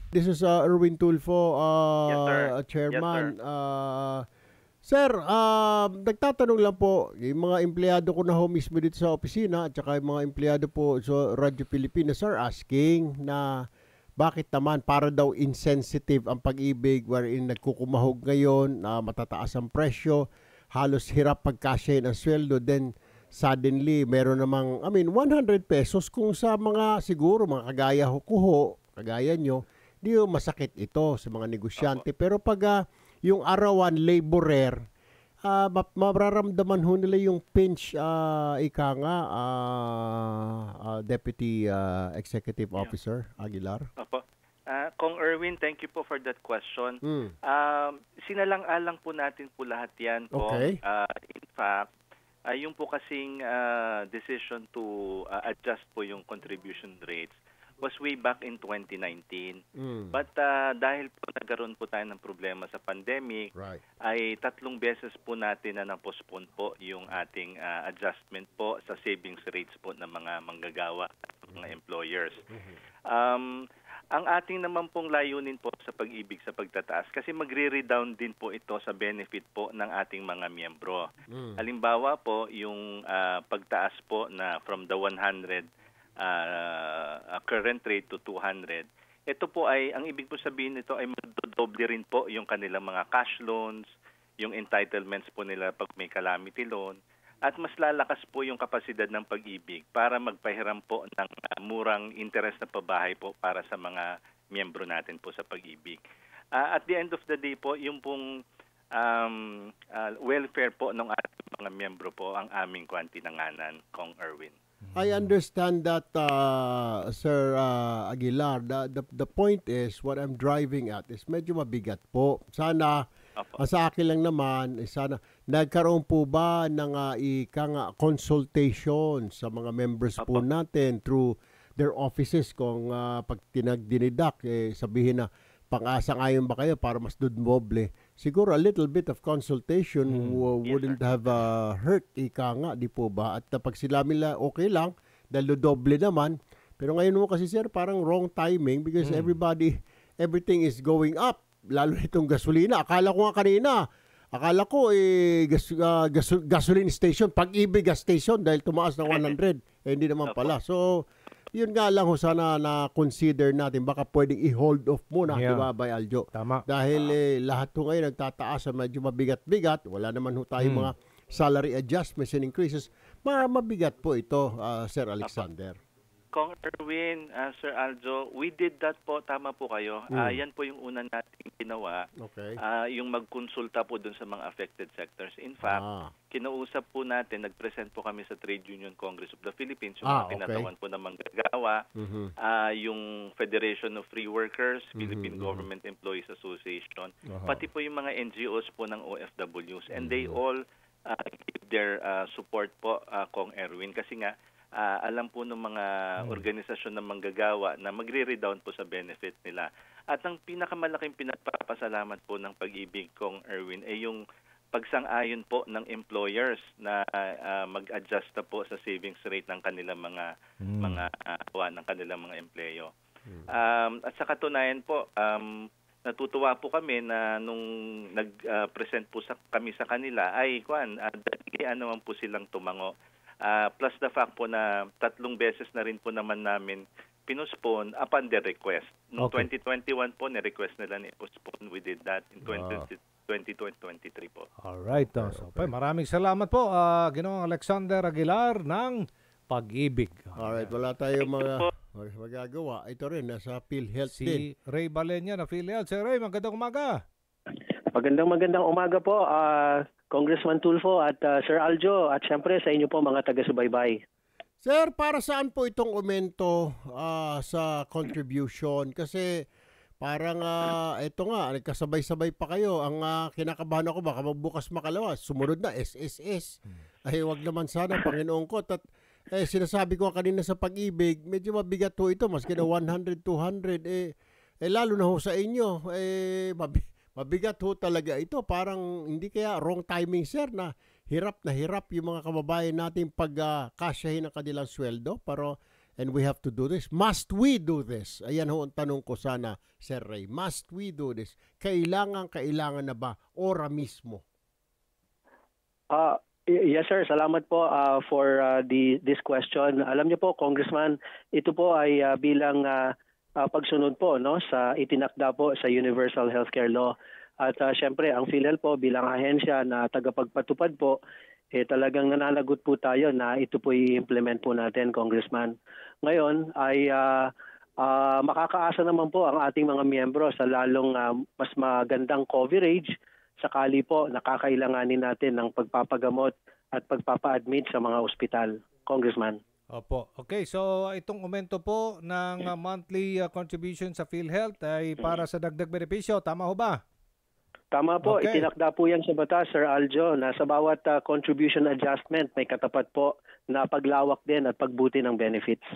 This is Erwin Tulfo, Yes, sir. Yes, sir. Chairman. Sir, nagtatanong lang po, yung mga empleyado ko na ho mismo dito sa opisina at saka yung mga empleyado po sa Radyo Pilipinas are asking na bakit naman para daw insensitive ang pag-ibig wherein nagkukumahog ngayon na matataas ang presyo, halos hirap pagkasyahin ang sweldo, then suddenly meron namang, 100 pesos kung sa mga siguro mga kagaya ko ho, kagaya nyo, di ho masakit ito sa mga Opo. negosyante. Pero pag yung arawan laborer, mararamdaman ho nila yung pinch, ika nga, Deputy Executive Yeah. Officer Aguilar. Opo. Kong Erwin, thank you po for that question. Mm. Sinalang-alang po natin po lahat yan, Kong. Okay. In fact, yung po kasing decision to adjust po yung contribution rates was way back in 2019. Mm. But dahil po nagkaroon po tayo ng problema sa pandemic, Right. ay 3 beses po natin na na-postpone po yung ating adjustment po sa savings rates po ng mga manggagawa at mga employers. Ang ating naman pong layunin po sa pag-ibig sa pagtataas kasi magre-redown din po ito sa benefit po ng ating mga miyembro. Halimbawa po yung pagtaas po na from the 100 current rate to 200. Ito po ay, ang ibig po sabihin nito ay magdodoble rin po yung kanilang mga cash loans, yung entitlements po nila pag may calamity loan, at mas lalakas po yung kapasidad ng pag-ibig para magpahiram po ng murang interest na pabahay po para sa mga miyembro natin po sa pag-ibig. At the end of the day po, yung pong welfare po ng ating mga miyembro po ang aming tinanganan, Kong Erwin. I understand that, Sir Aguilar. The point is, what I'm driving at is medyo mabigat po. Sana, Opo. sa akin lang naman, sana, nagkaroon po ba ng consultation sa mga members po Opo. natin through their offices kung pag tinagdinidak, sabihin na, pang-asa-ngayon ba kayo para mas dumoble? Siguro a little bit of consultation Yes, wouldn't sir. have hurt, ika nga, di po ba? At pag sila nila okay lang, dahil doble naman. Pero ngayon mo kasi sir, parang wrong timing because everything is going up. Lalo itong gasolina. Akala ko nga kanina, gasoline station, Pag-ibig gas station dahil tumaas ng 100. Hindi naman Opo. pala. So, yun nga lang ho sana na consider natin baka pwedeng i-hold off muna, di Yeah. ba, Bay Aljo? Tama. Dahil lahat ho ngayon nagtataas, medyo mabigat-bigat. Wala naman ho tayo mga salary adjustments and increases. Mabigat po ito, Sir Alexander. Kong Erwin, Sir Aljo, we did that po, tama po kayo. Yan po yung una nating ginawa, Okay. yung magkonsulta po dun sa mga affected sectors. In fact, kinausap po natin, nag-present po kami sa Trade Union Congress of the Philippines, yung mga Okay. kinatawan po ng manggagawa, yung Federation of Free Workers, Philippine Government Employees Association, pati po yung mga NGOs po ng OFWs. And they all give their support po, Kong Erwin, kasi nga, alam po ng mga organisasyon ng manggagawa na magre-redown po sa benefit nila. At ang pinakamalaking pinagpapasalamat po ng Pag-ibig, Kong Erwin, ay yung pagsang-ayon po ng employers na mag-adjust na po sa savings rate ng kanilang mga ng kanilang mga empleyo. At sa katunayan po, natutuwa po kami na nung nag-present po kami sa kanila ay daligyan naman po silang tumango. Plus the fact po na 3 beses na rin po naman namin pinuspone upon the request. Noong Okay. 2021 po, ni-request nila ni-postpone. We did that in 2023 po. Alright. So, maraming salamat po, Ginoong Alexander Aguilar ng Pag-ibig. Alright, wala tayong magagawa. Ito rin, nasa PhilHealth din. Si Ray Balenya na PhilHealth. Sir Ray, magandang umaga. Magandang umaga po, Congressman Tulfo at Sir Aljo at syempre sa inyo po mga taga-subaybay. Sir, para saan po itong aumento sa contribution? Kasi parang ito nga, nagkasabay-sabay pa kayo. Ang kinakabahan ako, baka magbukas makalawa. Sumunod na, SSS. Ay, wag naman sana, Panginoon ko. At sinasabi ko kanina sa Pag-ibig, medyo mabigat ho ito. Maski na 100, 200. Lalo na ho sa inyo. Mabigat ho talaga ito. Parang hindi kaya wrong timing, sir, na hirap yung mga kababayan natin pagkasyahin ang kanilang sweldo. Pero and we have to do this. Must we do this? Ayan ho ang tanong ko sana, Sir Ray. Must we do this? Kailangan na ba? Ora mismo? Yes, sir. Salamat po for this question. Alam niyo po, Congressman, ito po ay bilang pagsunod po no sa itinakda po sa Universal Healthcare Law. At syempre, ang PhilHealth po bilang ahensya na tagapagpatupad po, talagang nananagot po tayo na ito po i-implement po natin, Congressman. Ngayon ay makakaasa naman po ang ating mga miyembro sa lalong mas magandang coverage sakali po nakakailanganin natin ng pagpapagamot at pagpapa-admit sa mga ospital, Congressman. Opo. Okay, so itong aumento po ng monthly contribution sa PhilHealth ay para sa dagdag benepisyo. Tama ho ba? Tama po, Okay. itinakda po yan sa batas, Sir Aljo, na sa bawat contribution adjustment may katapat po na paglawak din at pagbuti ng benefits.